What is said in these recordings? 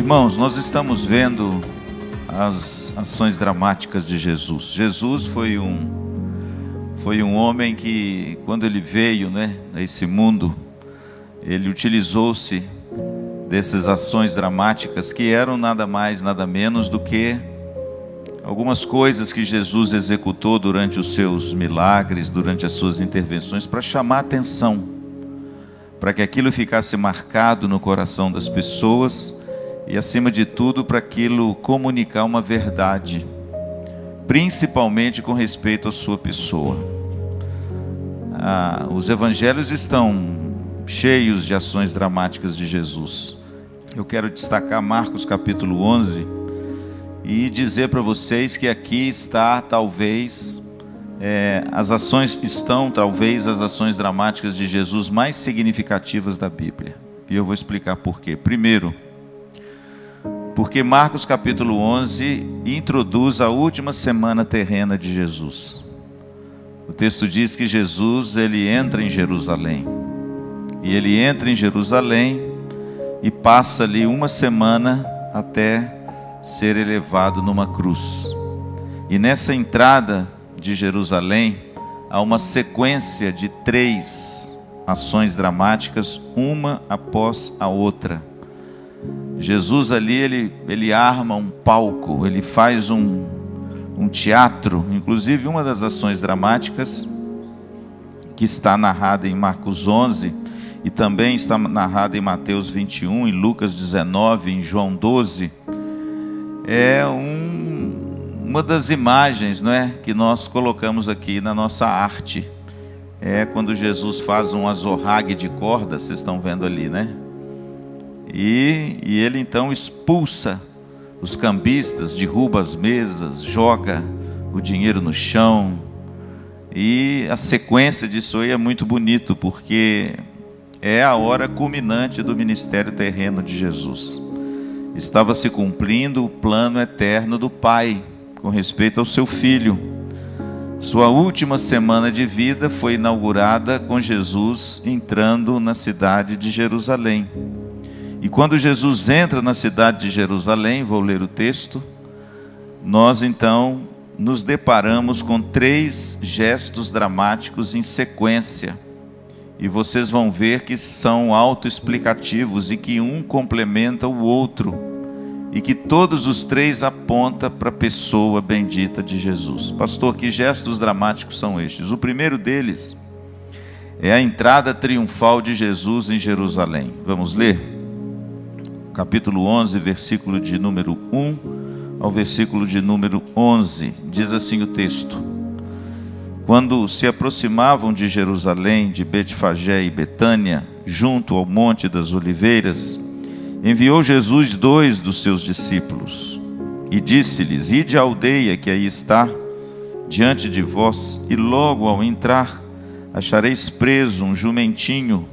Irmãos, nós estamos vendo as ações dramáticas de Jesus. Jesus foi um homem que, quando ele veio, a esse mundo, ele utilizou-se dessas ações dramáticas que eram nada mais, nada menos do que algumas coisas que Jesus executou durante os seus milagres, durante as suas intervenções, para chamar a atenção, para que aquilo ficasse marcado no coração das pessoas e, acima de tudo, para aquilo comunicar uma verdade, principalmente com respeito à sua pessoa. Os evangelhos estão cheios de ações dramáticas de Jesus. Eu quero destacar Marcos capítulo 11 e dizer para vocês que aqui está talvez as ações dramáticas de Jesus mais significativas da Bíblia. E eu vou explicar por quê. Primeiro, porque Marcos capítulo 11 introduz a última semana terrena de Jesus. O texto diz que Jesus, ele entra em Jerusalém. E ele entra em Jerusalém e passa ali uma semana até ser elevado numa cruz. E nessa entrada de Jerusalém, há uma sequência de 3 ações dramáticas, uma após a outra. Jesus ali, ele arma um palco, ele faz um teatro. Inclusive, uma das ações dramáticas que está narrada em Marcos 11 e também está narrada em Mateus 21, em Lucas 19, em João 12, é uma das imagens, que nós colocamos aqui na nossa arte. É quando Jesus faz um azorrague de corda, vocês estão vendo ali, E ele então expulsa os cambistas, derruba as mesas, joga o dinheiro no chão. E a sequência disso aí é muito bonito, porque é a hora culminante do ministério terreno de Jesus. Estava se cumprindo o plano eterno do Pai com respeito ao seu Filho. Sua última semana de vida foi inaugurada com Jesus entrando na cidade de Jerusalém. E quando Jesus entra na cidade de Jerusalém, vou ler o texto, nós então nos deparamos com 3 gestos dramáticos em sequência. E vocês vão ver que são autoexplicativos e que um complementa o outro. E que todos os 3 apontam para a pessoa bendita de Jesus. Pastor, que gestos dramáticos são estes? O primeiro deles é a entrada triunfal de Jesus em Jerusalém. Vamos ler? Capítulo 11, versículo de número 1 ao versículo de número 11. Diz assim o texto: Quando se aproximavam de Jerusalém, de Betfagé e Betânia, junto ao Monte das Oliveiras, enviou Jesus 2 dos seus discípulos e disse-lhes: Ide à aldeia que aí está diante de vós, e logo ao entrar achareis preso um jumentinho,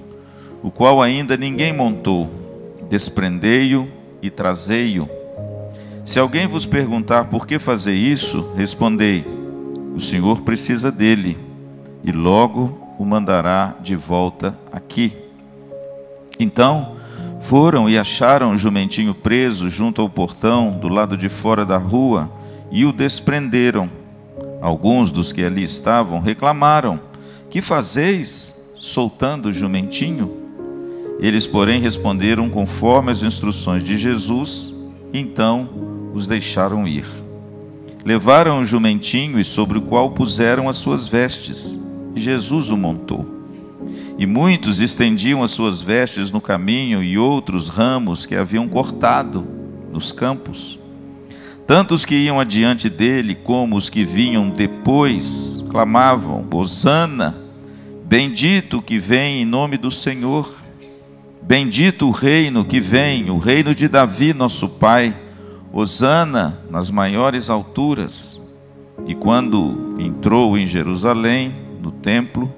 o qual ainda ninguém montou. Desprendei-o e trazei-o. Se alguém vos perguntar por que fazer isso, respondei: o Senhor precisa dele, e logo o mandará de volta aqui. Então foram e acharam o jumentinho preso junto ao portão, do lado de fora da rua, e o desprenderam. Alguns dos que ali estavam reclamaram: que fazeis soltando o jumentinho? Eles, porém, responderam conforme as instruções de Jesus, então os deixaram ir. Levaram o jumentinho e sobre o qual puseram as suas vestes, e Jesus o montou. E muitos estendiam as suas vestes no caminho e outros ramos que haviam cortado nos campos. Tanto os que iam adiante dele como os que vinham depois clamavam: Hosana, bendito o que vem em nome do Senhor. Bendito o reino que vem, o reino de Davi, nosso pai. Hosana nas maiores alturas. E quando entrou em Jerusalém, no templo,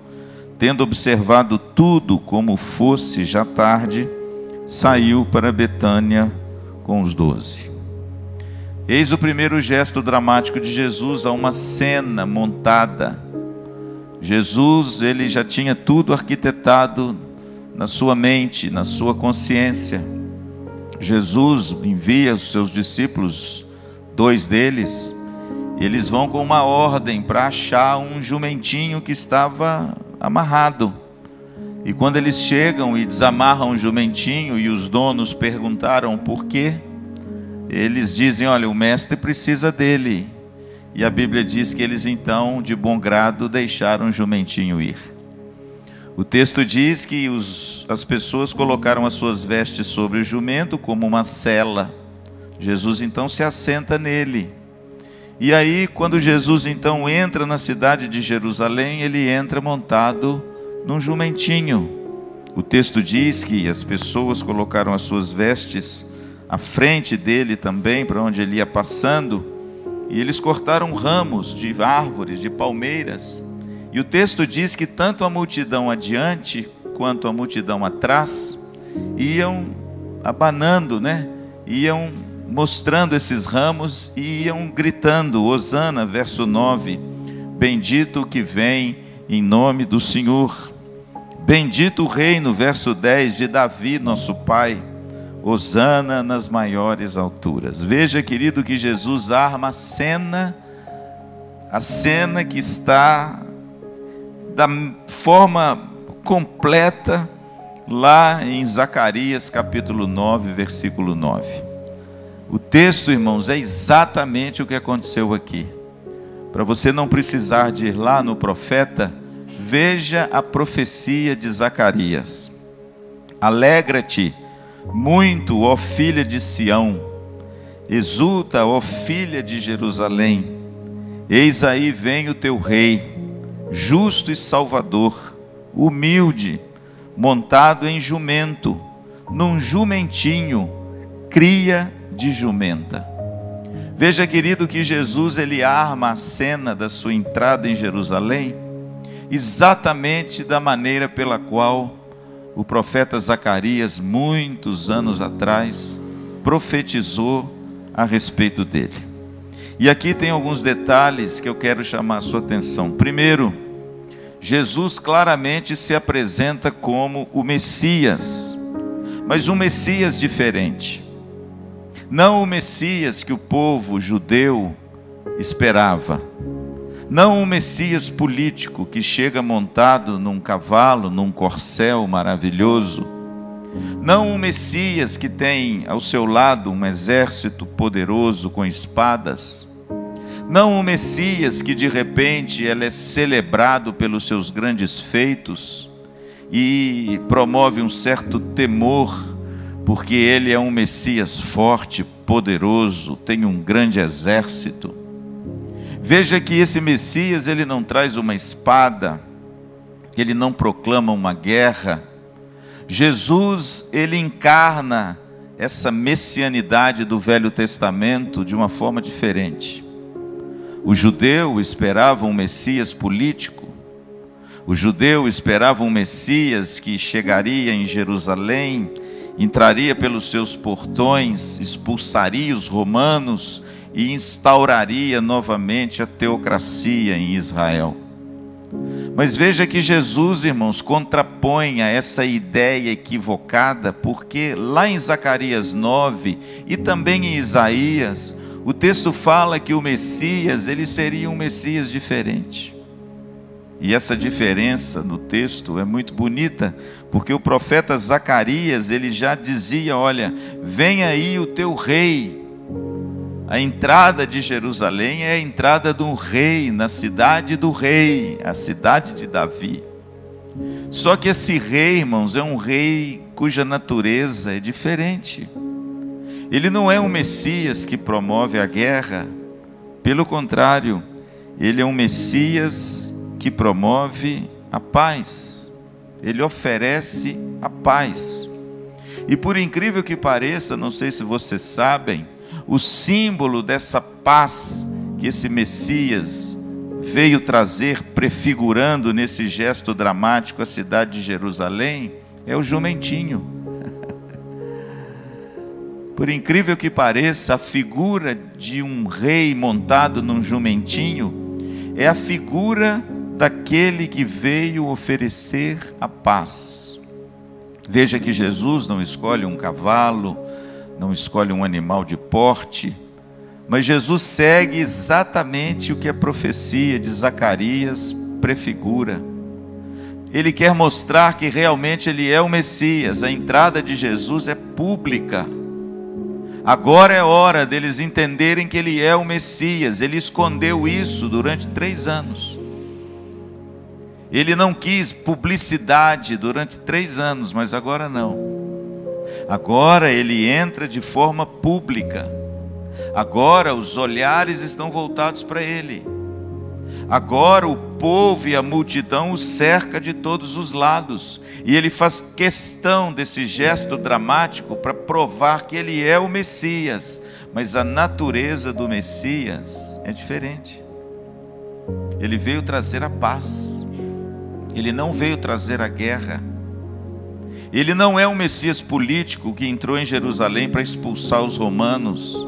tendo observado tudo como fosse já tarde, saiu para Betânia com os 12. Eis o primeiro gesto dramático de Jesus a uma cena montada. Jesus, ele já tinha tudo arquitetado na sua mente, na sua consciência. Jesus envia os seus discípulos, 2 deles, eles vão com uma ordem para achar um jumentinho que estava amarrado. E quando eles chegam e desamarram o jumentinho e os donos perguntaram por quê, eles dizem: olha, o mestre precisa dele. E a Bíblia diz que eles então, de bom grado, deixaram o jumentinho ir. O texto diz que as pessoas colocaram as suas vestes sobre o jumento como uma sela. Jesus então se assenta nele. E aí, quando Jesus então entra na cidade de Jerusalém, ele entra montado num jumentinho. O texto diz que as pessoas colocaram as suas vestes à frente dele também, para onde ele ia passando, e eles cortaram ramos de árvores, de palmeiras. E o texto diz que tanto a multidão adiante quanto a multidão atrás iam abanando, iam mostrando esses ramos e iam gritando: Hosana, verso 9, bendito o que vem em nome do Senhor. Bendito o reino, verso 10, de Davi, nosso pai. Hosana nas maiores alturas. Veja, querido, que Jesus arma a cena que está da forma completa lá em Zacarias capítulo 9, versículo 9. O texto, irmãos, é exatamente o que aconteceu aqui. Para você não precisar de ir lá no profeta, veja a profecia de Zacarias. Alegra-te muito, ó filha de Sião, exulta, ó filha de Jerusalém. Eis aí vem o teu rei, justo e salvador, humilde, montado em jumento, num jumentinho, cria de jumenta. Veja, querido, que Jesus ele arma a cena da sua entrada em Jerusalém exatamente da maneira pela qual o profeta Zacarias, muitos anos atrás, profetizou a respeito dele. E aqui tem alguns detalhes que eu quero chamar a sua atenção. Primeiro, Jesus claramente se apresenta como o Messias, mas um Messias diferente. Não o Messias que o povo judeu esperava. Não o Messias político que chega montado num cavalo, num corcel maravilhoso. Não o Messias que tem ao seu lado um exército poderoso com espadas. Não o Messias que de repente ele é celebrado pelos seus grandes feitos e promove um certo temor, porque ele é um Messias forte, poderoso, tem um grande exército. Veja que esse Messias, ele não traz uma espada, ele não proclama uma guerra. Jesus, ele encarna essa messianidade do Velho Testamento de uma forma diferente. O judeu esperava um Messias político. O judeu esperava um Messias que chegaria em Jerusalém, entraria pelos seus portões, expulsaria os romanos e instauraria novamente a teocracia em Israel. Mas veja que Jesus, irmãos, contrapõe a essa ideia equivocada, porque lá em Zacarias 9 e também em Isaías, o texto fala que o Messias, ele seria um Messias diferente. E essa diferença no texto é muito bonita, porque o profeta Zacarias, ele já dizia: olha, vem aí o teu rei. A entrada de Jerusalém é a entrada de um rei, na cidade do rei, a cidade de Davi. Só que esse rei, irmãos, é um rei cuja natureza é diferente. Ele não é um Messias que promove a guerra, pelo contrário, ele é um Messias que promove a paz. Ele oferece a paz. E por incrível que pareça, não sei se vocês sabem, o símbolo dessa paz que esse Messias veio trazer, prefigurando nesse gesto dramático a cidade de Jerusalém, é o jumentinho. Por incrível que pareça, a figura de um rei montado num jumentinho é a figura daquele que veio oferecer a paz. Veja que Jesus não escolhe um cavalo, não escolhe um animal de porte, mas Jesus segue exatamente o que a profecia de Zacarias prefigura. Ele quer mostrar que realmente ele é o Messias. A entrada de Jesus é pública. Agora é hora deles entenderem que ele é o Messias. Ele escondeu isso durante 3 anos. Ele não quis publicidade durante 3 anos, mas agora não. Agora ele entra de forma pública. Agora os olhares estão voltados para ele. Agora o povo e a multidão o cerca de todos os lados. E ele faz questão desse gesto dramático para provar que ele é o Messias. Mas a natureza do Messias é diferente. Ele veio trazer a paz. Ele não veio trazer a guerra. Ele não é um Messias político que entrou em Jerusalém para expulsar os romanos.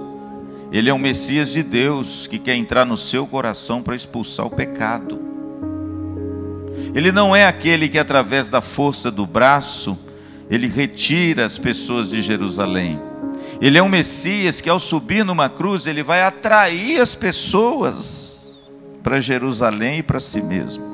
Ele é um Messias de Deus que quer entrar no seu coração para expulsar o pecado. Ele não é aquele que através da força do braço, ele retira as pessoas de Jerusalém. Ele é um Messias que ao subir numa cruz, ele vai atrair as pessoas para Jerusalém e para si mesmo.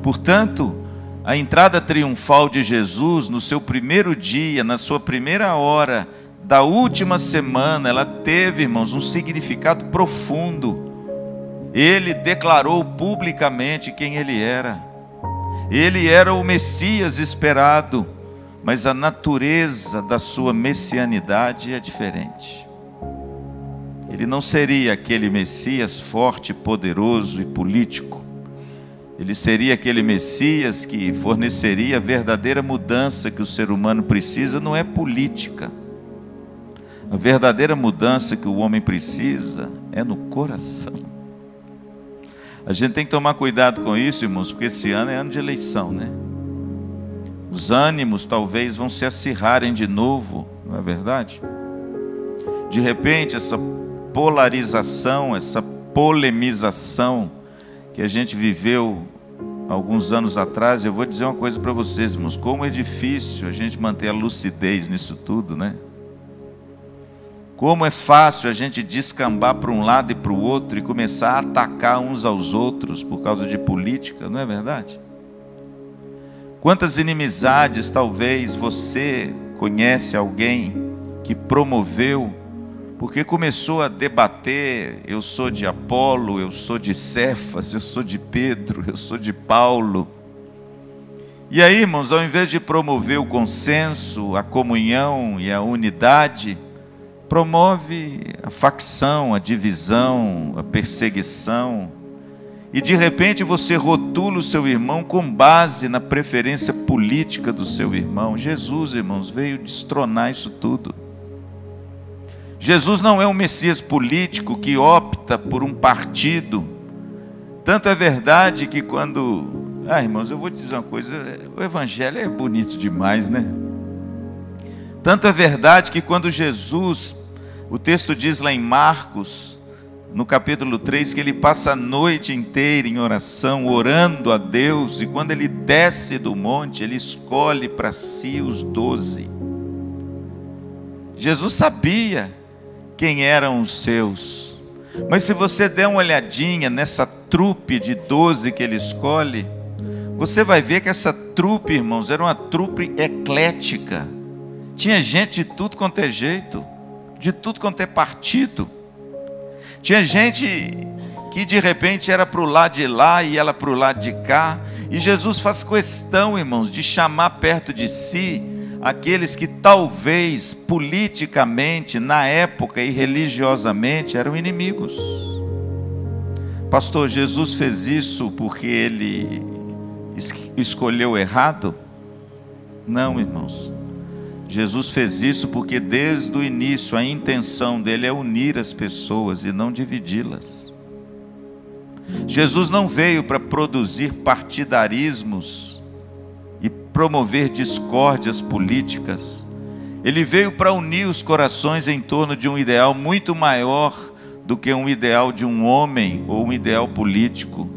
Portanto, a entrada triunfal de Jesus no seu primeiro dia, na sua primeira hora da última semana, ela teve, irmãos, um significado profundo. Ele declarou publicamente quem ele era. Ele era o Messias esperado, mas a natureza da sua messianidade é diferente. Ele não seria aquele Messias forte, poderoso e político. Ele seria aquele Messias que forneceria a verdadeira mudança que o ser humano precisa. Não é política. A verdadeira mudança que o homem precisa é no coração. A gente tem que tomar cuidado com isso, irmãos, porque esse ano é ano de eleição, né? Os ânimos talvez vão se acirrarem de novo, não é verdade? De repente, essa polarização, essa polemização que a gente viveu alguns anos atrás, eu vou dizer uma coisa para vocês, irmãos, como é difícil a gente manter a lucidez nisso tudo, né? Como é fácil a gente descambar para um lado e para o outro e começar a atacar uns aos outros por causa de política, não é verdade? Quantas inimizades talvez você conhece alguém que promoveu, porque começou a debater: eu sou de Apolo, eu sou de Cefas, eu sou de Pedro, eu sou de Paulo. E aí, irmãos, ao invés de promover o consenso, a comunhão e a unidade, promove a facção, a divisão, a perseguição. E de repente você rotula o seu irmão com base na preferência política do seu irmão. Jesus, irmãos, veio destronar isso tudo. Jesus não é um Messias político que opta por um partido. Tanto é verdade que quando... irmãos, eu vou te dizer uma coisa, o evangelho é bonito demais, né? Tanto é verdade que quando Jesus, o texto diz lá em Marcos, no capítulo 3, que ele passa a noite inteira em oração, orando a Deus, e quando ele desce do monte, ele escolhe para si os 12. Jesus sabia quem eram os seus, mas se você der uma olhadinha nessa trupe de 12 que ele escolhe, você vai ver que essa trupe, irmãos, era uma trupe eclética. Tinha gente de tudo quanto é jeito, de tudo quanto é partido. Tinha gente que de repente era para o lado de lá e ela para o lado de cá. E Jesus faz questão, irmãos, de chamar perto de si aqueles que talvez politicamente, na época e religiosamente, eram inimigos. Pastor, Jesus fez isso porque ele escolheu errado? Não, irmãos. Jesus fez isso porque desde o início a intenção dele é unir as pessoas e não dividi-las. Jesus não veio para produzir partidarismos e promover discórdias políticas. Ele veio para unir os corações em torno de um ideal muito maior do que um ideal de um homem ou um ideal político.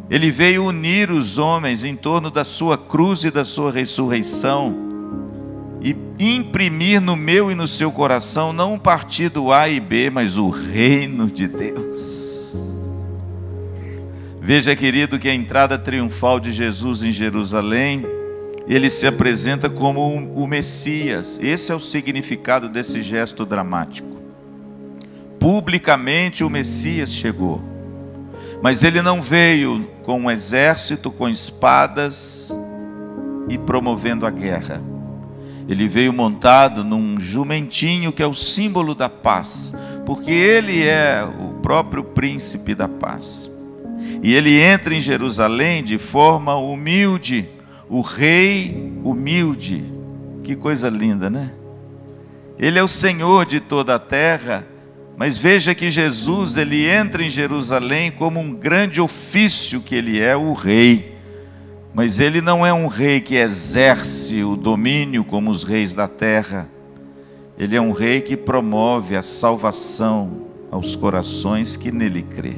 Ele veio unir os homens em torno da sua cruz e da sua ressurreição. e imprimir no meu e no seu coração não um partido A e B, mas o reino de Deus. Veja, querido, que a entrada triunfal de Jesus em Jerusalém, ele se apresenta como o Messias. Esse é o significado desse gesto dramático. Publicamente o Messias chegou, mas ele não veio com um exército, com espadas e promovendo a guerra. Ele veio montado num jumentinho que é o símbolo da paz, porque ele é o próprio príncipe da paz. E ele entra em Jerusalém de forma humilde, o rei humilde. Que coisa linda, né? Ele é o Senhor de toda a terra, mas veja que Jesus, ele entra em Jerusalém como um grande ofício que ele é, o rei. Mas ele não é um rei que exerce o domínio como os reis da terra. Ele é um rei que promove a salvação aos corações que nele crê.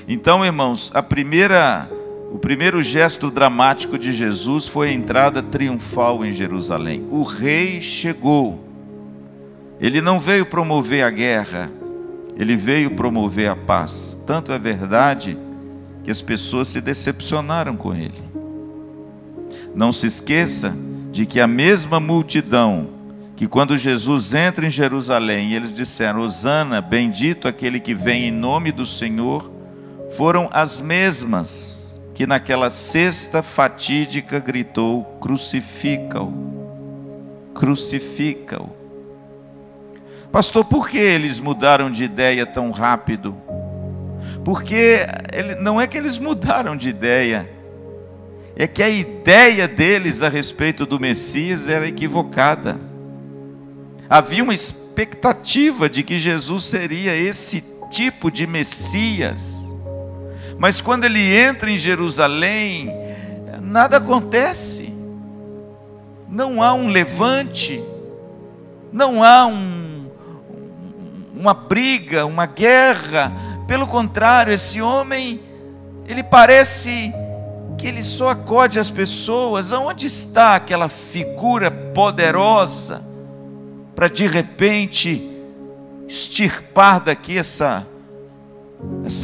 Então, irmãos, o primeiro gesto dramático de Jesus foi a entrada triunfal em Jerusalém. O rei chegou. Ele não veio promover a guerra, ele veio promover a paz. Tanto é verdade que as pessoas se decepcionaram com ele. Não se esqueça de que a mesma multidão que quando Jesus entra em Jerusalém, eles disseram: Hosana, bendito aquele que vem em nome do Senhor, foram as mesmas que naquela sexta fatídica gritou: crucifica-o, crucifica-o. Pastor, por que eles mudaram de ideia tão rápido? Porque não é que eles mudaram de ideia, é que a ideia deles a respeito do Messias era equivocada. Havia uma expectativa de que Jesus seria esse tipo de Messias, mas quando ele entra em Jerusalém, nada acontece. Não há um levante, não há uma briga, uma guerra. Pelo contrário, esse homem, ele parece que ele só acode as pessoas. Aonde está aquela figura poderosa para de repente extirpar daqui essa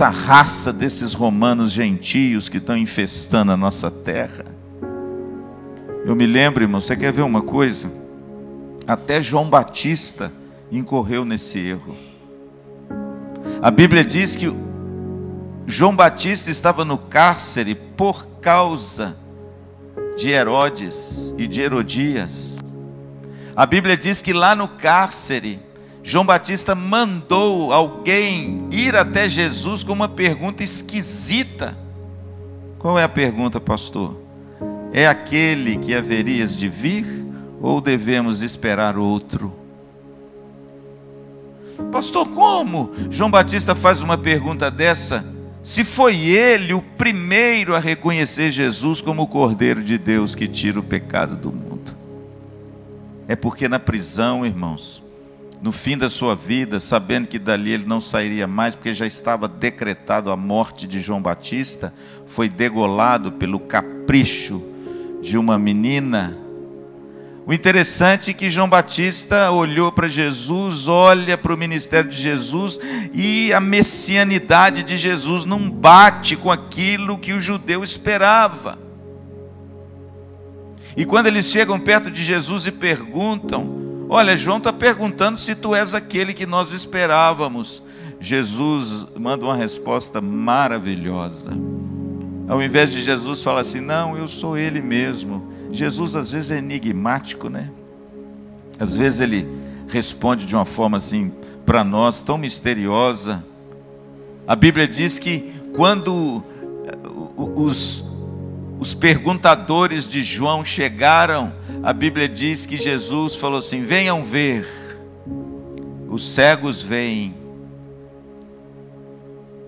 raça desses romanos gentios que estão infestando a nossa terra? Eu me lembro, irmão, você quer ver uma coisa? Até João Batista incorreu nesse erro. A Bíblia diz que João Batista estava no cárcere por causa de Herodes e de Herodias. A Bíblia diz que lá no cárcere, João Batista mandou alguém ir até Jesus com uma pergunta esquisita. Qual é a pergunta, pastor? É aquele que haverias de vir ou devemos esperar outro? Pastor, como João Batista faz uma pergunta dessa, se foi ele o primeiro a reconhecer Jesus como o Cordeiro de Deus que tira o pecado do mundo? É porque na prisão, irmãos, no fim da sua vida, sabendo que dali ele não sairia mais, porque já estava decretado a morte de João Batista, foi degolado pelo capricho de uma menina. O interessante é que João Batista olhou para Jesus, olha para o ministério de Jesus, e a messianidade de Jesus não bate com aquilo que o judeu esperava. E quando eles chegam perto de Jesus e perguntam: olha, João está perguntando se tu és aquele que nós esperávamos. Jesus manda uma resposta maravilhosa. Ao invés de Jesus falar assim: não, eu sou ele mesmo. Jesus às vezes é enigmático, né? Às vezes ele responde de uma forma assim, para nós, tão misteriosa. A Bíblia diz que quando os perguntadores de João chegaram, a Bíblia diz que Jesus falou assim: venham ver, os cegos veem,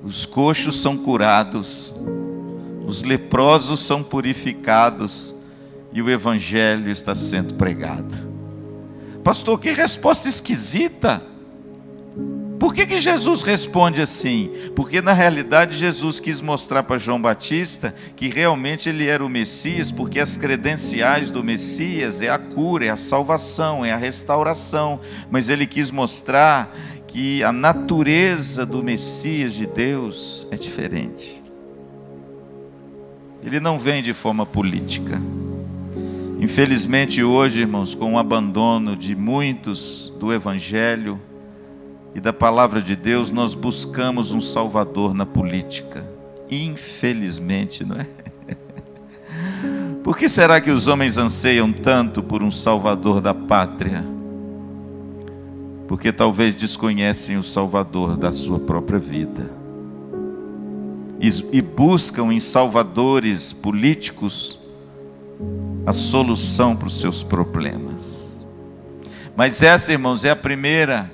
os coxos são curados, os leprosos são purificados, e o evangelho está sendo pregado. Pastor, que resposta esquisita. Por que Jesus responde assim? Porque na realidade Jesus quis mostrar para João Batista que realmente ele era o Messias, porque as credenciais do Messias é a cura, é a salvação, é a restauração. Mas ele quis mostrar que a natureza do Messias de Deus é diferente. Ele não vem de forma política. Infelizmente hoje, irmãos, com o abandono de muitos do Evangelho e da palavra de Deus, nós buscamos um salvador na política. Infelizmente, não é? Por que será que os homens anseiam tanto por um salvador da pátria? Porque talvez desconhecem o salvador da sua própria vida. E buscam em salvadores políticos a solução para os seus problemas. Mas essa, irmãos, é a primeira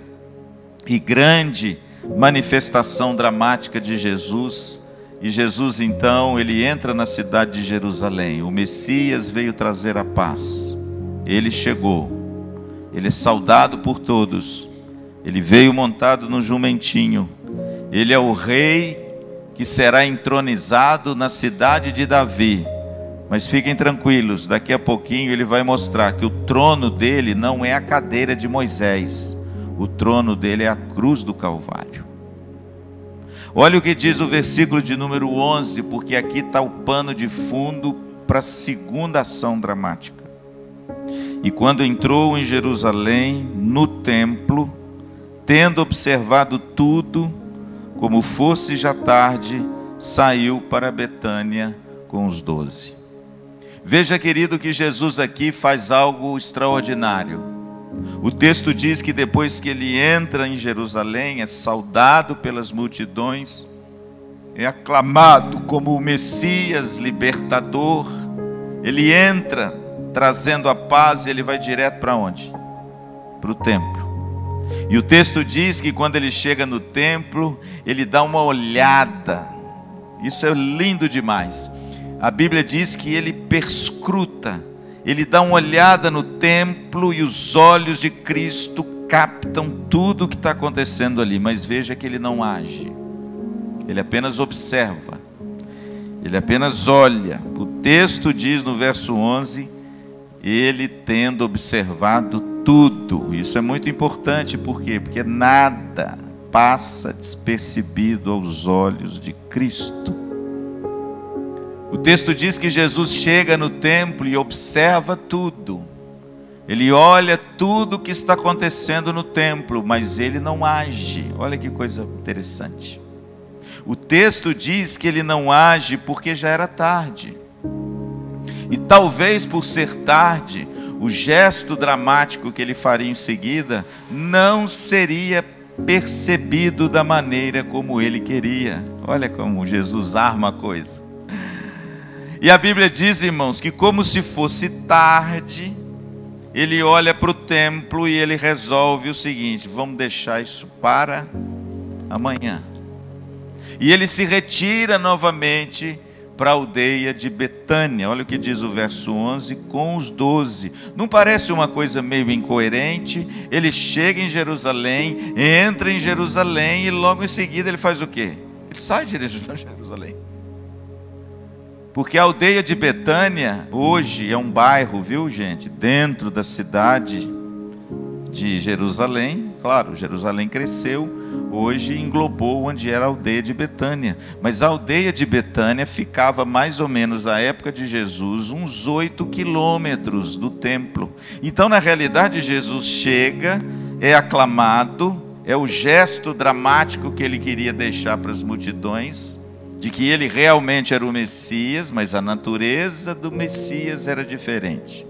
e grande manifestação dramática de Jesus. E Jesus então, ele entra na cidade de Jerusalém. O Messias veio trazer a paz. Ele chegou. Ele é saudado por todos. Ele veio montado no jumentinho. Ele é o rei que será entronizado na cidade de Davi. Mas fiquem tranquilos, daqui a pouquinho ele vai mostrar que o trono dele não é a cadeira de Moisés. O trono dele é a cruz do Calvário. Olha o que diz o versículo de número 11, porque aqui está o pano de fundo para a segunda ação dramática. E quando entrou em Jerusalém, no templo, tendo observado tudo, como fosse já tarde, saiu para Betânia com os 12. Veja, querido, que Jesus aqui faz algo extraordinário. O texto diz que depois que ele entra em Jerusalém, é saudado pelas multidões, é aclamado como o Messias libertador. Ele entra trazendo a paz e ele vai direto para onde? Para o templo. E o texto diz que quando ele chega no templo, ele dá uma olhada. Isso é lindo demais. A Bíblia diz que ele perscruta. Ele dá uma olhada no templo e os olhos de Cristo captam tudo o que está acontecendo ali. Mas veja que ele não age. Ele apenas observa. Ele apenas olha. O texto diz no verso 11, ele tendo observado tudo. Isso é muito importante, por quê? Porque nada passa despercebido aos olhos de Cristo. O texto diz que Jesus chega no templo e observa tudo. Ele olha tudo o que está acontecendo no templo, mas ele não age. Olha que coisa interessante. O texto diz que ele não age porque já era tarde. E talvez por ser tarde, o gesto dramático que ele faria em seguida não seria percebido da maneira como ele queria. Olha como Jesus arma a coisa. E a Bíblia diz, irmãos, que como se fosse tarde, ele olha para o templo e ele resolve o seguinte: vamos deixar isso para amanhã. E ele se retira novamente para a aldeia de Betânia. Olha o que diz o verso 11, com os 12. Não parece uma coisa meio incoerente? Ele chega em Jerusalém, entra em Jerusalém e logo em seguida ele faz o quê? Ele sai de Jerusalém. Porque a aldeia de Betânia hoje é um bairro, viu, gente? Dentro da cidade de Jerusalém. Claro, Jerusalém cresceu, hoje englobou onde era a aldeia de Betânia. Mas a aldeia de Betânia ficava mais ou menos, à época de Jesus, uns 8 quilômetros do templo. Então, na realidade, Jesus chega, é aclamado, é o gesto dramático que ele queria deixar para as multidões, de que ele realmente era o Messias, mas a natureza do Messias era diferente.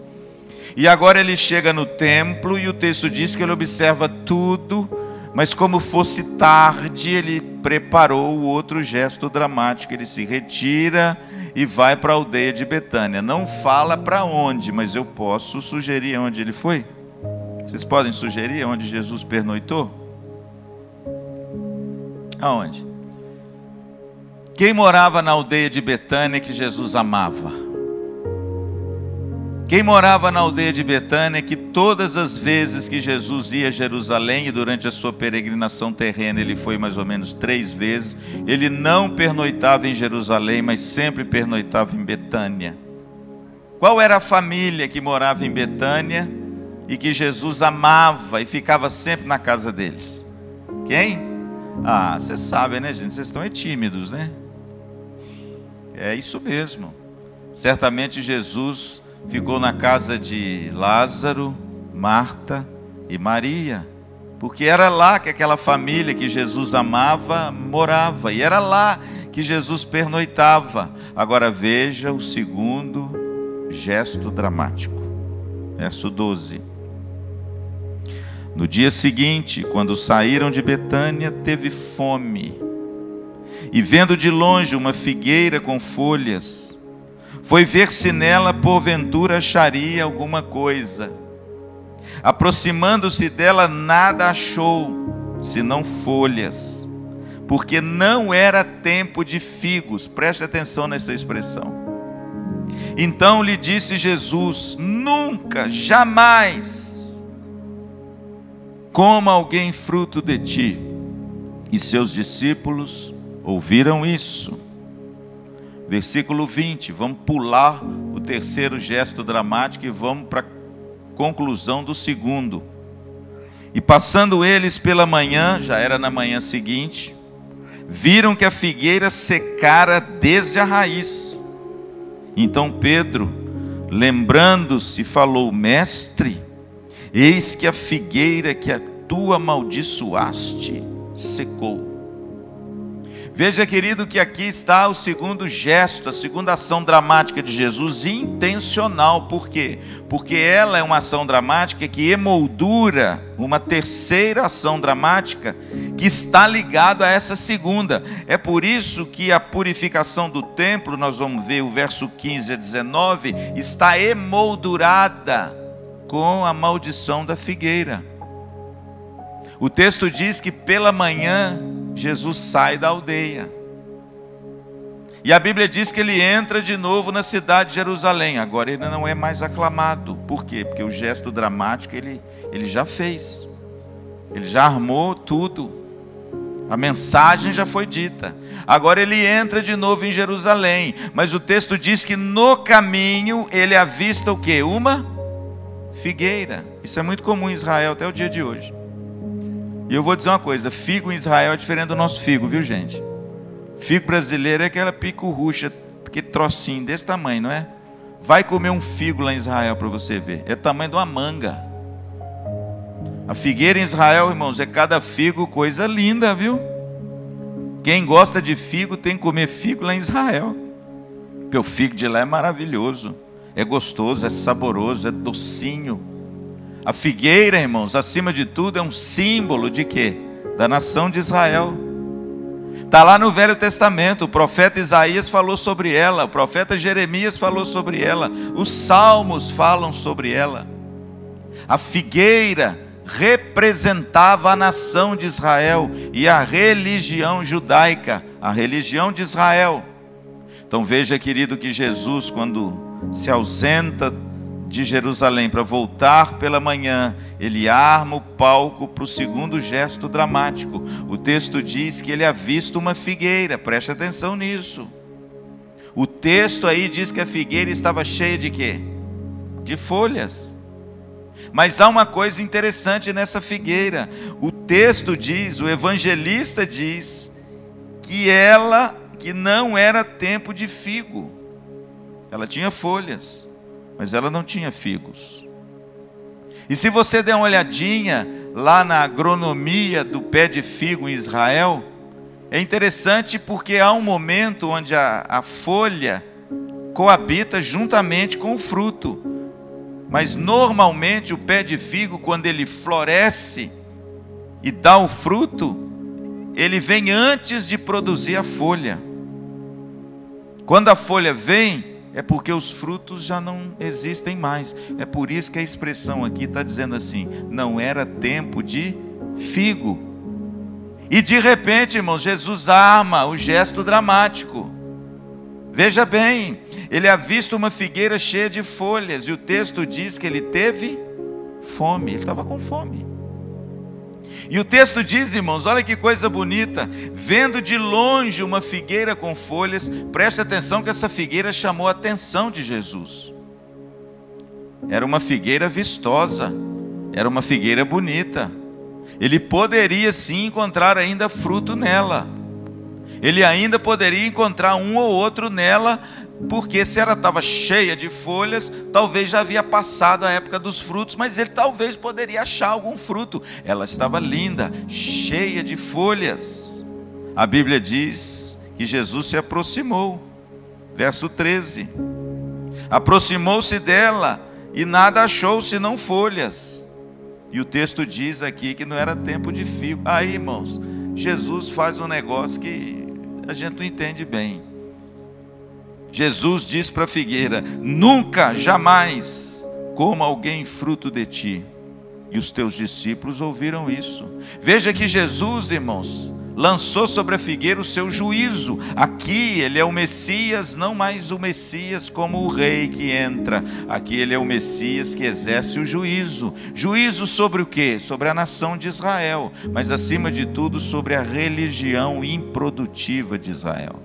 E agora ele chega no templo e o texto diz que ele observa tudo, mas como fosse tarde, ele preparou o outro gesto dramático. Ele se retira e vai para a aldeia de Betânia. Não fala para onde, mas eu posso sugerir onde ele foi. Vocês podem sugerir onde Jesus pernoitou? Aonde? Quem morava na aldeia de Betânia que Jesus amava? Quem morava na aldeia de Betânia, que todas as vezes que Jesus ia a Jerusalém, e durante a sua peregrinação terrena ele foi mais ou menos 3 vezes, ele não pernoitava em Jerusalém, mas sempre pernoitava em Betânia. Qual era a família que morava em Betânia e que Jesus amava e ficava sempre na casa deles? Quem? Ah, vocês sabem, né, gente? Vocês estão tímidos, né? É isso mesmo. Certamente Jesus ficou na casa de Lázaro, Marta e Maria, porque era lá que aquela família que Jesus amava morava, e era lá que Jesus pernoitava. Agora veja o segundo gesto dramático, verso 12. No dia seguinte, quando saíram de Betânia, teve fome, e vendo de longe uma figueira com folhas, foi ver se nela porventura acharia alguma coisa. Aproximando-se dela, nada achou, senão folhas, porque não era tempo de figos. Preste atenção nessa expressão. Então lhe disse Jesus: nunca, jamais coma alguém fruto de ti. E seus discípulos ouviram isso. Versículo 20, vamos pular o terceiro gesto dramático e vamos para a conclusão do segundo. E passando eles pela manhã, já era na manhã seguinte, viram que a figueira secara desde a raiz. Então Pedro, lembrando-se, falou: mestre, eis que a figueira que tu amaldiçoaste secou. Veja, querido, que aqui está o segundo gesto, a segunda ação dramática de Jesus, intencional. Por quê? Porque ela é uma ação dramática que emoldura uma terceira ação dramática que está ligada a essa segunda. É por isso que a purificação do templo, nós vamos ver o verso 15 a 19, está emoldurada com a maldição da figueira. O texto diz que pela manhã Jesus sai da aldeia. E a Bíblia diz que ele entra de novo na cidade de Jerusalém. Agora ele não é mais aclamado. Por quê? Porque o gesto dramático ele já fez. Ele já armou tudo. A mensagem já foi dita. Agora ele entra de novo em Jerusalém. Mas o texto diz que no caminho ele avista o quê? Uma figueira. Isso é muito comum em Israel até o dia de hoje. E eu vou dizer uma coisa: figo em Israel é diferente do nosso figo, viu, gente? Figo brasileiro é aquela pico-ruxa, que trocinho desse tamanho, não é? Vai comer um figo lá em Israel para você ver. É o tamanho de uma manga. A figueira em Israel, irmãos, é cada figo coisa linda, viu? Quem gosta de figo tem que comer figo lá em Israel. Porque o figo de lá é maravilhoso. É gostoso, é saboroso, é docinho. A figueira, irmãos, acima de tudo, é um símbolo de quê? Da nação de Israel. Está lá no Velho Testamento, o profeta Isaías falou sobre ela, o profeta Jeremias falou sobre ela, os salmos falam sobre ela. A figueira representava a nação de Israel e a religião judaica, a religião de Israel. Então veja, querido, que Jesus, quando se ausenta de Jerusalém para voltar pela manhã, ele arma o palco para o segundo gesto dramático. O texto diz que ele avista uma figueira. Preste atenção nisso. O texto aí diz que a figueira estava cheia de quê? De folhas. Mas há uma coisa interessante nessa figueira. O texto diz, o evangelista diz, que não era tempo de figo. Ela tinha folhas, mas ela não tinha figos. E se você der uma olhadinha lá na agronomia do pé de figo em Israel, é interessante porque há um momento onde a folha coabita juntamente com o fruto. Mas normalmente o pé de figo, quando ele floresce e dá o fruto, ele vem antes de produzir a folha. Quando a folha vem, é porque os frutos já não existem mais. É por isso que a expressão aqui está dizendo assim: não era tempo de figo. E de repente, irmãos, Jesus arma o gesto dramático. Veja bem, ele avista uma figueira cheia de folhas, e o texto diz que ele teve fome, ele estava com fome. E o texto diz, irmãos, olha que coisa bonita, vendo de longe uma figueira com folhas, preste atenção que essa figueira chamou a atenção de Jesus. Era uma figueira vistosa, era uma figueira bonita. Ele poderia sim encontrar ainda fruto nela. Ele ainda poderia encontrar um ou outro nela, porque se ela estava cheia de folhas, talvez já havia passado a época dos frutos, mas ele talvez poderia achar algum fruto. Ela estava linda, cheia de folhas. A Bíblia diz que Jesus se aproximou. Verso 13. Aproximou-se dela e nada achou senão folhas. E o texto diz aqui que não era tempo de figo. Aí, irmãos, Jesus faz um negócio que a gente não entende bem. Jesus diz para a figueira: nunca, jamais coma alguém fruto de ti. E os teus discípulos ouviram isso. Veja que Jesus, irmãos, lançou sobre a figueira o seu juízo. Aqui ele é o Messias, não mais o Messias como o rei que entra. Aqui ele é o Messias que exerce o juízo. Juízo sobre o quê? Sobre a nação de Israel, mas acima de tudo sobre a religião improdutiva de Israel.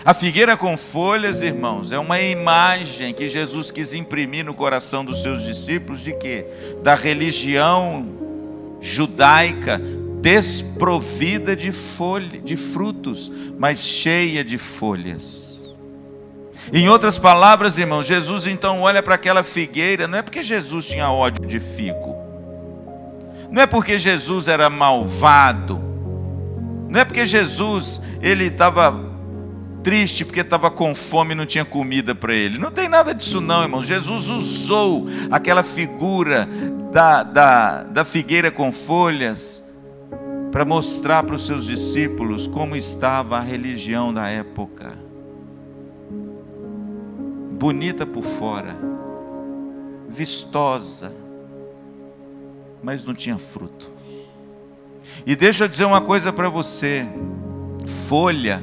A figueira com folhas, irmãos, é uma imagem que Jesus quis imprimir no coração dos seus discípulos de quê? Da religião judaica desprovida de frutos, mas cheia de folhas. Em outras palavras, irmãos, Jesus então olha para aquela figueira, não é porque Jesus tinha ódio de figo, não é porque Jesus era malvado, não é porque Jesus ele estava triste porque estava com fome e não tinha comida para ele. Não tem nada disso não, irmãos. Jesus usou aquela figura da figueira com folhas para mostrar para os seus discípulos como estava a religião da época. Bonita por fora, vistosa, mas não tinha fruto. E deixa eu dizer uma coisa para você: folha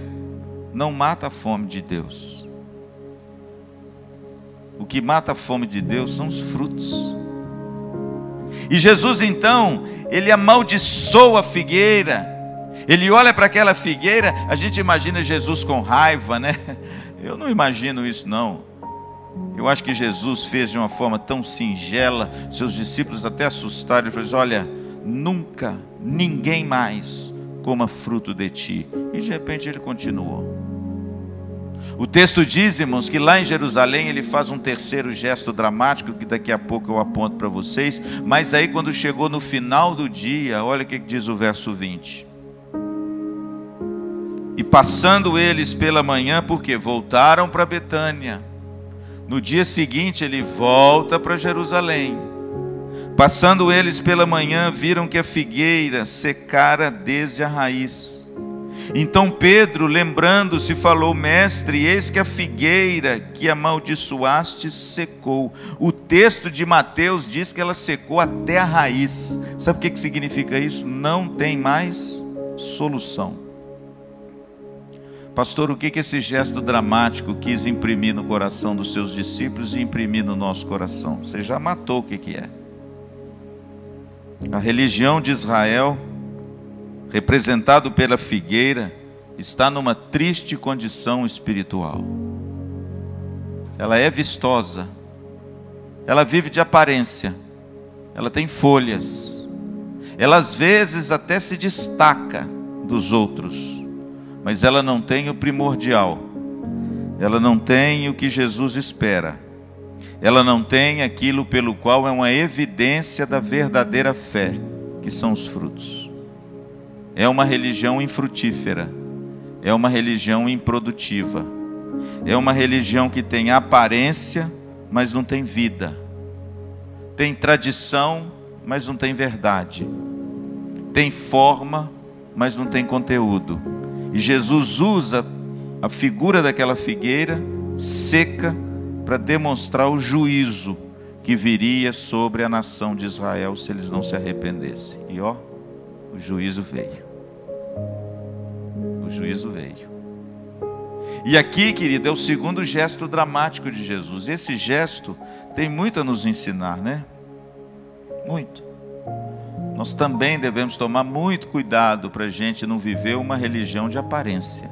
não mata a fome de Deus. O que mata a fome de Deus são os frutos. E Jesus então, ele amaldiçoa a figueira. Ele olha para aquela figueira, a gente imagina Jesus com raiva, né? Eu não imagino isso não. Eu acho que Jesus fez de uma forma tão singela, seus discípulos até assustaram. Ele falou assim: olha, nunca ninguém mais coma fruto de ti. E de repente ele continuou. O texto diz, irmãos, que lá em Jerusalém ele faz um terceiro gesto dramático, que daqui a pouco eu aponto para vocês. Mas aí quando chegou no final do dia, olha o que diz o verso 20. E passando eles pela manhã, porque voltaram para Betânia, no dia seguinte ele volta para Jerusalém. Passando eles pela manhã, viram que a figueira secara desde a raiz. Então Pedro, lembrando-se, falou: mestre, eis que a figueira que amaldiçoaste secou. O texto de Mateus diz que ela secou até a raiz. Sabe o que significa isso? Não tem mais solução. Pastor, o que esse gesto dramático quis imprimir no coração dos seus discípulos e imprimir no nosso coração? Você já matou o que é. A religião de Israel, representado pela figueira, está numa triste condição espiritual. Ela é vistosa, ela vive de aparência, ela tem folhas, ela às vezes até se destaca dos outros, mas ela não tem o primordial, ela não tem o que Jesus espera, ela não tem aquilo pelo qual é uma evidência da verdadeira fé, que são os frutos. É uma religião infrutífera, é uma religião improdutiva, é uma religião que tem aparência, mas não tem vida, tem tradição, mas não tem verdade, tem forma, mas não tem conteúdo. E Jesus usa a figura daquela figueira seca para demonstrar o juízo que viria sobre a nação de Israel se eles não se arrependessem. E ó, o juízo veio. O juízo veio. E aqui, querido, é o segundo gesto dramático de Jesus. Esse gesto tem muito a nos ensinar, né? Muito. Nós também devemos tomar muito cuidado para a gente não viver uma religião de aparência.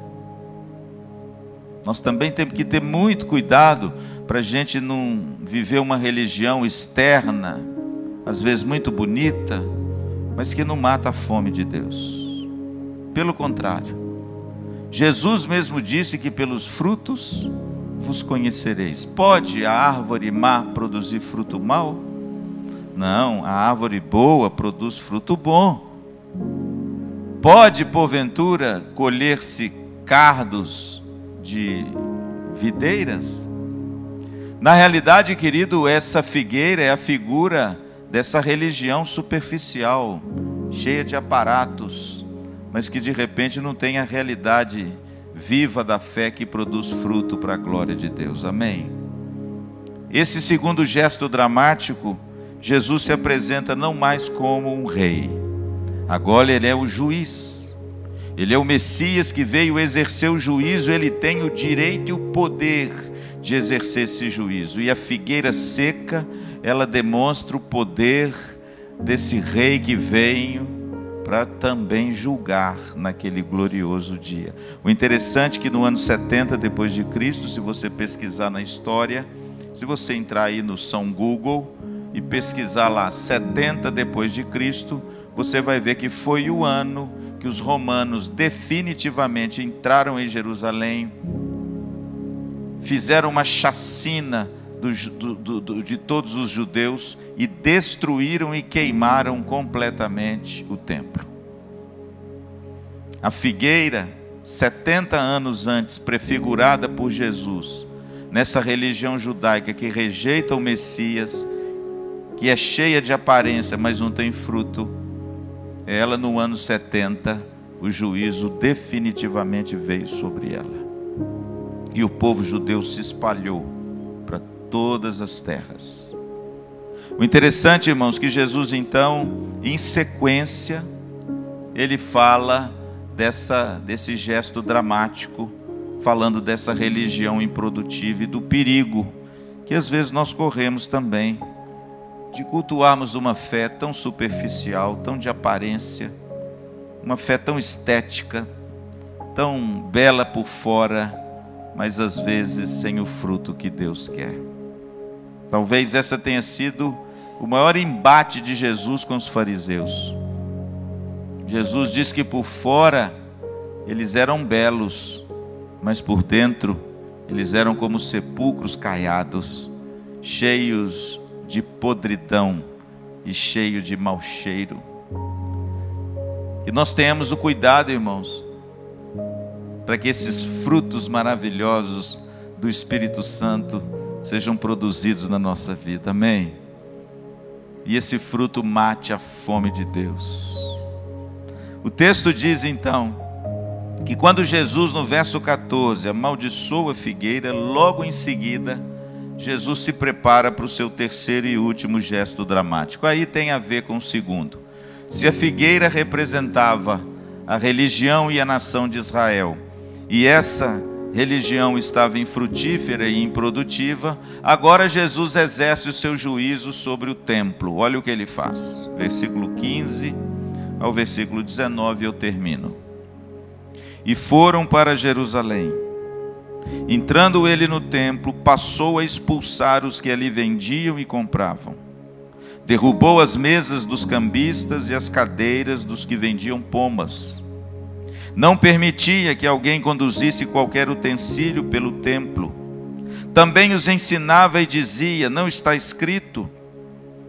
Nós também temos que ter muito cuidado para a gente não viver uma religião externa, às vezes muito bonita, mas que não mata a fome de Deus. Pelo contrário, Jesus mesmo disse que pelos frutos vos conhecereis. Pode a árvore má produzir fruto mau? Não, a árvore boa produz fruto bom. Pode, porventura, colher-se cardos de videiras? Na realidade, querido, essa figueira é a figura dessa religião superficial, cheia de aparatos, mas que de repente não tem a realidade viva da fé que produz fruto para a glória de Deus. Amém? Esse segundo gesto dramático, Jesus se apresenta não mais como um rei. Agora ele é o juiz. Ele é o Messias que veio exercer o juízo. Ele tem o direito e o poder de exercer esse juízo. E a figueira seca, ela demonstra o poder desse rei que veio para também julgar naquele glorioso dia. O interessante é que no ano 70 depois de Cristo, se você pesquisar na história, se você entrar aí no São Google e pesquisar lá 70 depois de Cristo, você vai ver que foi o ano que os romanos definitivamente entraram em Jerusalém, fizeram uma chacina de todos os judeus e destruíram e queimaram completamente o templo. A figueira, 70 anos antes, prefigurada por Jesus, nessa religião judaica que rejeita o Messias, que é cheia de aparência, mas não tem fruto, ela no ano 70, o juízo definitivamente veio sobre ela. E o povo judeu se espalhou para todas as terras. O interessante, irmãos, que Jesus então, em sequência, ele fala desse gesto dramático, falando dessa religião improdutiva e do perigo que às vezes nós corremos também, de cultuarmos uma fé tão superficial, tão de aparência, uma fé tão estética, tão bela por fora, mas às vezes sem o fruto que Deus quer. Talvez essa tenha sido o maior embate de Jesus com os fariseus. Jesus diz que por fora eles eram belos, mas por dentro eles eram como sepulcros caiados, cheios de podridão e cheios de mau cheiro. E nós tenhamos o cuidado, irmãos, para que esses frutos maravilhosos do Espírito Santo sejam produzidos na nossa vida, amém? E esse fruto mate a fome de Deus. O texto diz então, que quando Jesus no verso 14 amaldiçoa a figueira, logo em seguida, Jesus se prepara para o seu terceiro e último gesto dramático. Aí tem a ver com o segundo. Se a figueira representava a religião e a nação de Israel, e essa religião estava infrutífera e improdutiva, agora Jesus exerce o seu juízo sobre o templo. Olha o que ele faz. Versículo 15 ao versículo 19 eu termino. E foram para Jerusalém. Entrando ele no templo, passou a expulsar os que ali vendiam e compravam. Derrubou as mesas dos cambistas e as cadeiras dos que vendiam pombas. Não permitia que alguém conduzisse qualquer utensílio pelo templo. Também os ensinava e dizia: não está escrito,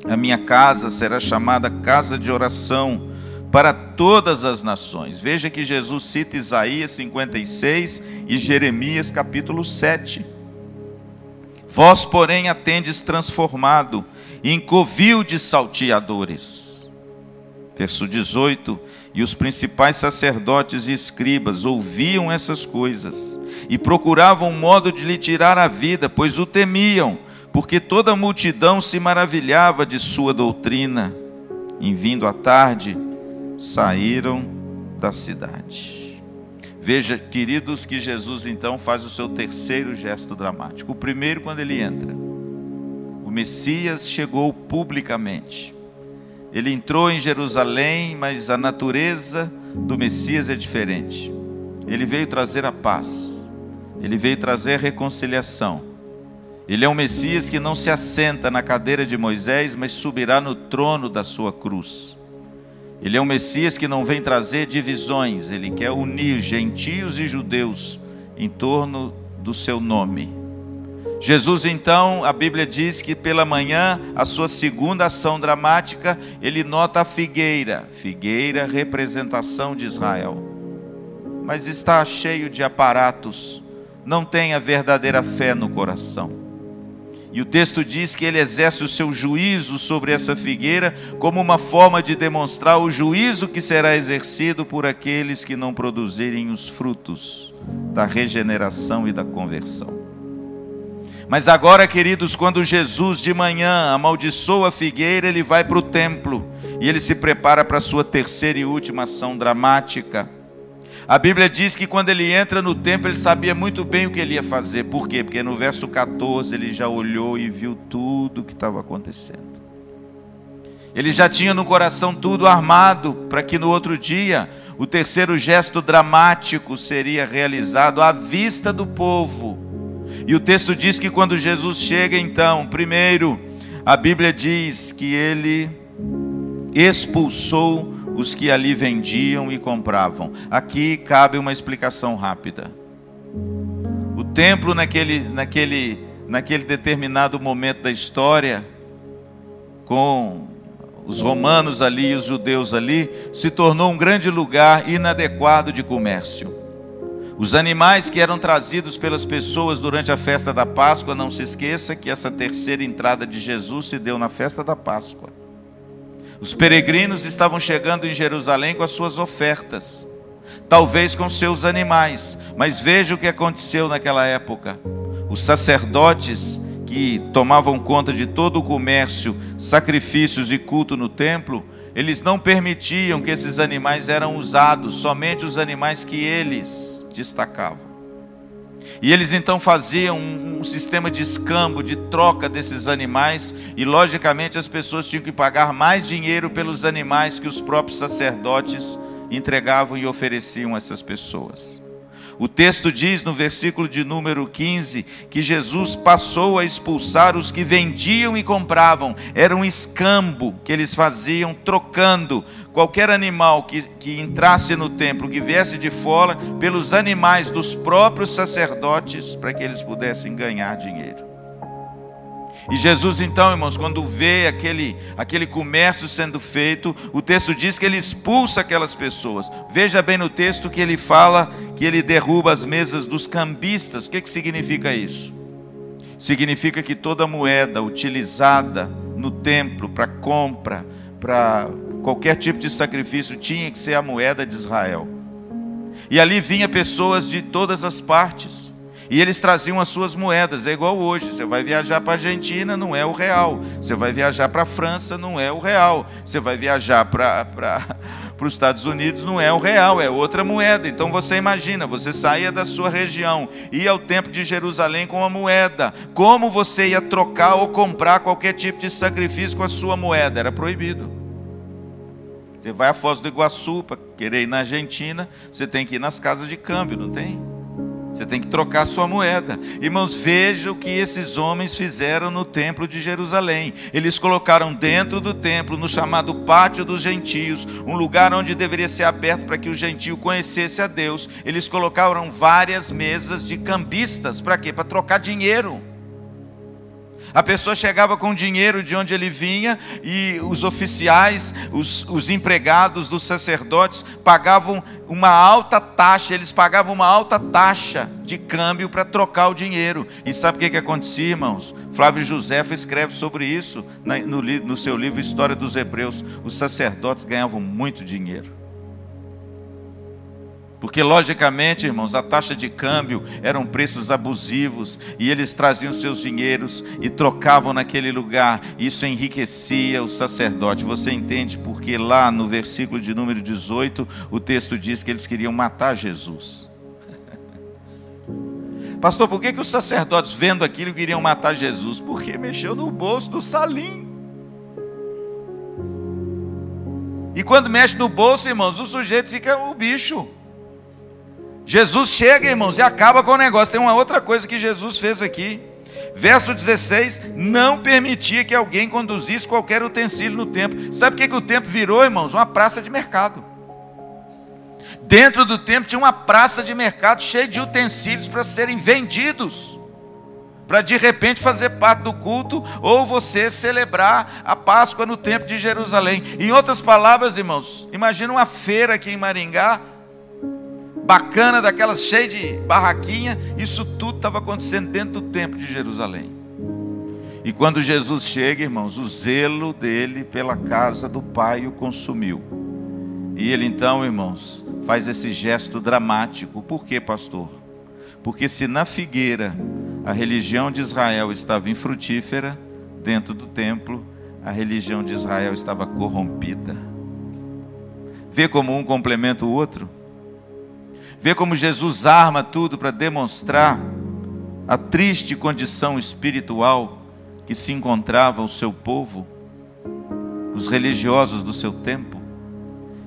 a minha casa será chamada casa de oração para todas as nações. Veja que Jesus cita Isaías 56 e Jeremias capítulo 7. Vós, porém, a tendes transformado em covil de salteadores. Verso 18. E os principais sacerdotes e escribas ouviam essas coisas e procuravam um modo de lhe tirar a vida, pois o temiam, porque toda a multidão se maravilhava de sua doutrina. Em vindo à tarde, saíram da cidade. Veja, queridos, que Jesus então faz o seu terceiro gesto dramático. O primeiro, quando ele entra. O Messias chegou publicamente. Ele entrou em Jerusalém, mas a natureza do Messias é diferente. Ele veio trazer a paz. Ele veio trazer reconciliação. Ele é um Messias que não se assenta na cadeira de Moisés, mas subirá no trono da sua cruz. Ele é um Messias que não vem trazer divisões. Ele quer unir gentios e judeus em torno do seu nome. Jesus então, a Bíblia diz que pela manhã, a sua segunda ação dramática, ele nota a figueira. Figueira, representação de Israel. Mas está cheio de aparatos, não tem a verdadeira fé no coração. E o texto diz que ele exerce o seu juízo sobre essa figueira como uma forma de demonstrar o juízo que será exercido por aqueles que não produzirem os frutos da regeneração e da conversão. Mas agora, queridos, quando Jesus de manhã amaldiçoa a figueira, ele vai para o templo e ele se prepara para a sua terceira e última ação dramática. A Bíblia diz que quando ele entra no templo, ele sabia muito bem o que ele ia fazer. Por quê? Porque no verso 14 ele já olhou e viu tudo o que estava acontecendo. Ele já tinha no coração tudo armado para que no outro dia o terceiro gesto dramático seria realizado à vista do povo. E o texto diz que quando Jesus chega então, primeiro, a Bíblia diz que ele expulsou os que ali vendiam e compravam. Aqui cabe uma explicação rápida. O templo naquele determinado momento da história, com os romanos ali e os judeus ali, se tornou um grande lugar inadequado de comércio. Os animais que eram trazidos pelas pessoas durante a festa da Páscoa, não se esqueça que essa terceira entrada de Jesus se deu na festa da Páscoa. Os peregrinos estavam chegando em Jerusalém com as suas ofertas, talvez com seus animais, mas veja o que aconteceu naquela época. Os sacerdotes que tomavam conta de todo o comércio, sacrifícios e culto no templo, eles não permitiam que esses animais eram usados, somente os animais que eles destacavam. E eles então faziam um sistema de escambo, de troca desses animais, e logicamente as pessoas tinham que pagar mais dinheiro pelos animais que os próprios sacerdotes entregavam e ofereciam a essas pessoas. O texto diz no versículo de número 15, que Jesus passou a expulsar os que vendiam e compravam. Era um escambo que eles faziam, trocando qualquer animal que entrasse no templo, que viesse de fora, pelos animais dos próprios sacerdotes, para que eles pudessem ganhar dinheiro. E Jesus então, irmãos, quando vê aquele comércio sendo feito, o texto diz que ele expulsa aquelas pessoas. Veja bem no texto que ele fala que ele derruba as mesas dos cambistas. O que significa isso? Significa que toda moeda utilizada no templo para compra, para qualquer tipo de sacrifício, tinha que ser a moeda de Israel. E ali vinha pessoas de todas as partes. E eles traziam as suas moedas. É igual hoje, você vai viajar para a Argentina, não é o real. Você vai viajar para a França, não é o real. Você vai viajar para os Estados Unidos, não é o real, é outra moeda. Então você imagina, você saía da sua região, ia ao templo de Jerusalém com uma moeda. Como você ia trocar ou comprar qualquer tipo de sacrifício com a sua moeda? Era proibido. Você vai a Foz do Iguaçu para querer ir na Argentina, você tem que ir nas casas de câmbio, não tem? Você tem que trocar a sua moeda. Irmãos, vejam o que esses homens fizeram no templo de Jerusalém. Eles colocaram dentro do templo, no chamado pátio dos gentios, um lugar onde deveria ser aberto para que o gentio conhecesse a Deus. Eles colocaram várias mesas de cambistas. Para quê? Para trocar dinheiro. A pessoa chegava com dinheiro de onde ele vinha e os oficiais, os empregados dos sacerdotes pagavam uma alta taxa, eles pagavam uma alta taxa de câmbio para trocar o dinheiro. E sabe o que acontecia, irmãos? Flávio Josefo escreve sobre isso no seu livro História dos Hebreus. Os sacerdotes ganhavam muito dinheiro. Porque logicamente, irmãos, a taxa de câmbio eram preços abusivos e eles traziam seus dinheiros e trocavam naquele lugar. Isso enriquecia o sacerdote. Você entende porque lá no versículo de número 18 o texto diz que eles queriam matar Jesus. Pastor, por que os sacerdotes, vendo aquilo, queriam matar Jesus? Porque mexeu no bolso do Salim. E quando mexe no bolso, irmãos, o sujeito fica o bicho. Jesus chega, irmãos, e acaba com o negócio. Tem uma outra coisa que Jesus fez aqui. Verso 16, não permitia que alguém conduzisse qualquer utensílio no templo. Sabe o que o templo virou, irmãos? Uma praça de mercado. Dentro do templo tinha uma praça de mercado cheia de utensílios para serem vendidos, para de repente fazer parte do culto, ou você celebrar a Páscoa no templo de Jerusalém. Em outras palavras, irmãos, imagina uma feira aqui em Maringá, bacana, daquelas cheia de barraquinha. Isso tudo estava acontecendo dentro do templo de Jerusalém. E quando Jesus chega, irmãos, o zelo dele pela casa do Pai o consumiu. E ele então, irmãos, faz esse gesto dramático. Por quê, pastor? Porque se na figueira a religião de Israel estava infrutífera, dentro do templo a religião de Israel estava corrompida. Vê como um complementa o outro? Vê como Jesus arma tudo para demonstrar a triste condição espiritual que se encontrava o seu povo, os religiosos do seu tempo.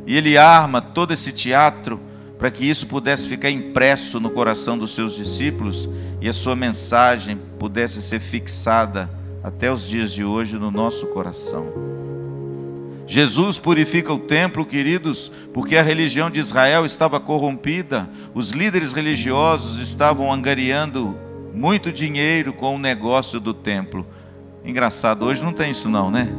E ele arma todo esse teatro para que isso pudesse ficar impresso no coração dos seus discípulos e a sua mensagem pudesse ser fixada até os dias de hoje no nosso coração. Jesus purifica o templo, queridos, porque a religião de Israel estava corrompida. Os líderes religiosos estavam angariando muito dinheiro com o negócio do templo. Engraçado, hoje não tem isso não, né?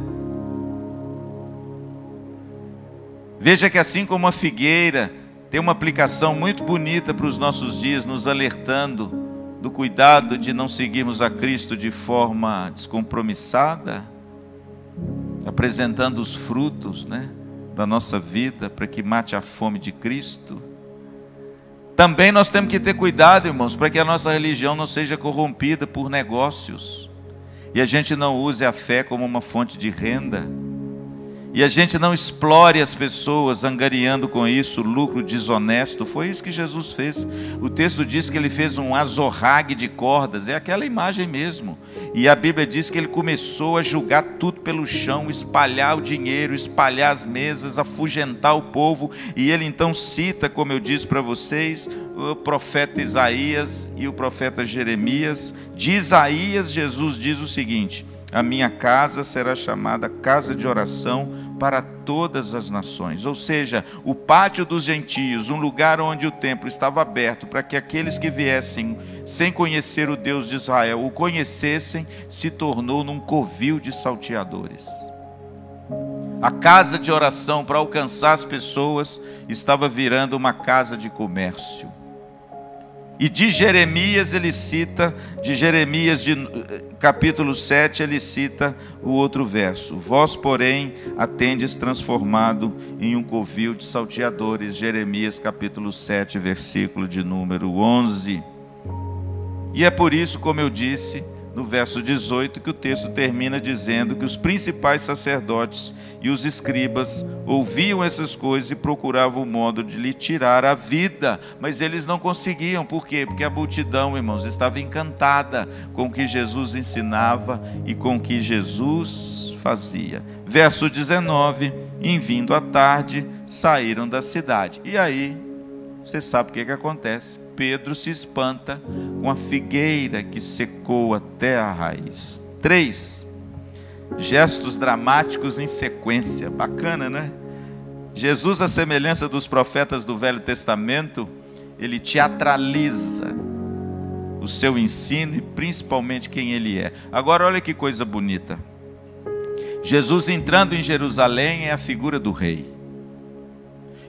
Veja que assim como a figueira tem uma aplicação muito bonita para os nossos dias, nos alertando do cuidado de não seguirmos a Cristo de forma descompromissada, apresentando os frutos, da nossa vida para que mate a fome de Cristo. Também nós temos que ter cuidado, irmãos, para que a nossa religião não seja corrompida por negócios e a gente não use a fé como uma fonte de renda e a gente não explore as pessoas angariando com isso lucro desonesto. Foi isso que Jesus fez. O texto diz que ele fez um azorrague de cordas, é aquela imagem mesmo. E a Bíblia diz que ele começou a jogar tudo pelo chão, espalhar o dinheiro, espalhar as mesas, afugentar o povo. E ele então cita, como eu disse para vocês, o profeta Isaías e o profeta Jeremias. De Isaías, Jesus diz o seguinte: a minha casa será chamada casa de oração para todas as nações. Ou seja, o pátio dos gentios, um lugar onde o templo estava aberto para que aqueles que viessem sem conhecer o Deus de Israel o conhecessem, se tornou num covil de salteadores. A casa de oração para alcançar as pessoas estava virando uma casa de comércio. E de Jeremias ele cita, de Jeremias capítulo 7, ele cita o outro verso: vós, porém, a tendes transformado em um covil de salteadores. Jeremias capítulo 7, versículo de número 11. E é por isso, como eu disse, no verso 18, que o texto termina dizendo que os principais sacerdotes e os escribas ouviam essas coisas e procuravam o modo de lhe tirar a vida, mas eles não conseguiam. Por quê? Porque a multidão, irmãos, estava encantada com o que Jesus ensinava e com o que Jesus fazia. Verso 19: em vindo à tarde, saíram da cidade. E aí, você sabe o que acontece? Pedro se espanta com a figueira que secou até a raiz. 3 gestos dramáticos em sequência. Bacana, né? Jesus, à semelhança dos profetas do Velho Testamento, ele teatraliza o seu ensino e principalmente quem ele é. Agora olha que coisa bonita. Jesus entrando em Jerusalém é a figura do rei.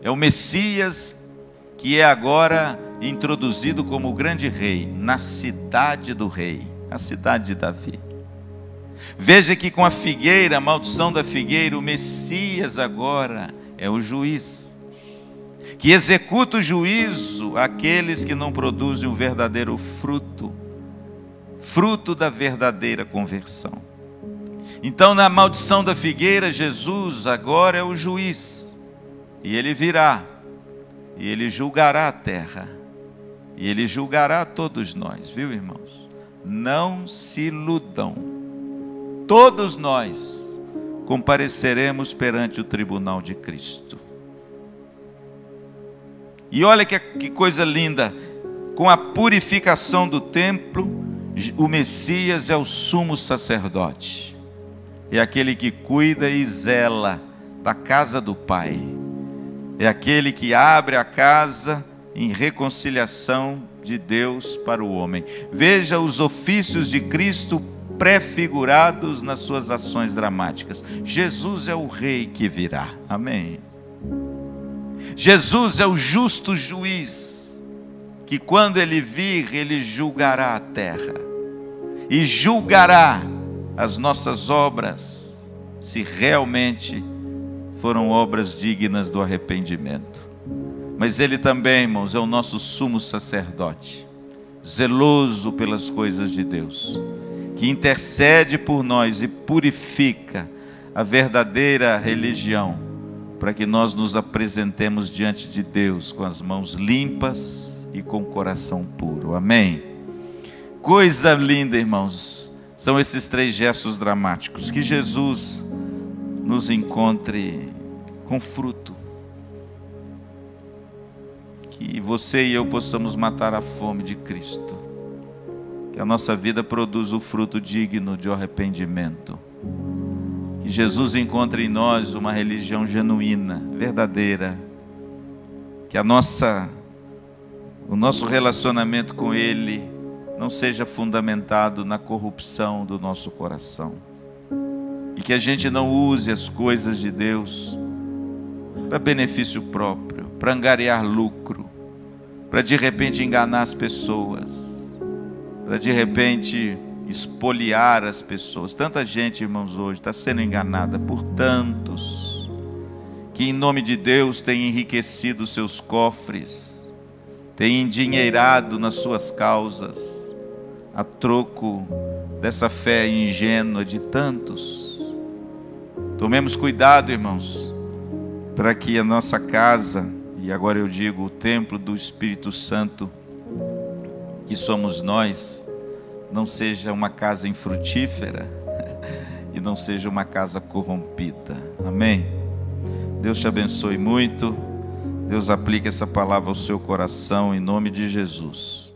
É o Messias que é agora introduzido como o grande rei na cidade do rei, a cidade de Davi. Veja que com a figueira, a maldição da figueira, o Messias agora é o juiz, que executa o juízo àqueles que não produzem o verdadeiro fruto, fruto da verdadeira conversão. Então, na maldição da figueira, Jesus agora é o juiz, e ele virá, e ele julgará a terra. E Ele julgará todos nós, viu, irmãos? Não se iludam. Todos nós compareceremos perante o tribunal de Cristo. E olha que coisa linda, com a purificação do templo, o Messias é o sumo sacerdote, é aquele que cuida e zela da casa do Pai, é aquele que abre a casa em reconciliação de Deus para o homem. Veja os ofícios de Cristo prefigurados nas suas ações dramáticas. Jesus é o Rei que virá, amém. Jesus é o justo juiz, que quando Ele vir, Ele julgará a terra, e julgará as nossas obras, se realmente foram obras dignas do arrependimento. Mas Ele também, irmãos, é o nosso sumo sacerdote, zeloso pelas coisas de Deus, que intercede por nós e purifica a verdadeira religião, para que nós nos apresentemos diante de Deus com as mãos limpas e com o coração puro. Amém? Coisa linda, irmãos, são esses 3 gestos dramáticos. Que Jesus nos encontre com fruto. Que você e eu possamos matar a fome de Cristo. Que a nossa vida produza o fruto digno de arrependimento. Que Jesus encontre em nós uma religião genuína, verdadeira. Que o nosso relacionamento com Ele não seja fundamentado na corrupção do nosso coração. E que a gente não use as coisas de Deus para benefício próprio, para angariar lucro, para de repente enganar as pessoas, para de repente espoliar as pessoas. Tanta gente, irmãos, hoje está sendo enganada por tantos, que em nome de Deus tem enriquecido seus cofres, tem endinheirado nas suas causas, a troco dessa fé ingênua de tantos. Tomemos cuidado, irmãos, para que a nossa casa, e agora eu digo o templo do Espírito Santo, que somos nós, não seja uma casa infrutífera e não seja uma casa corrompida. Amém? Deus te abençoe muito. Deus aplique essa palavra ao seu coração em nome de Jesus.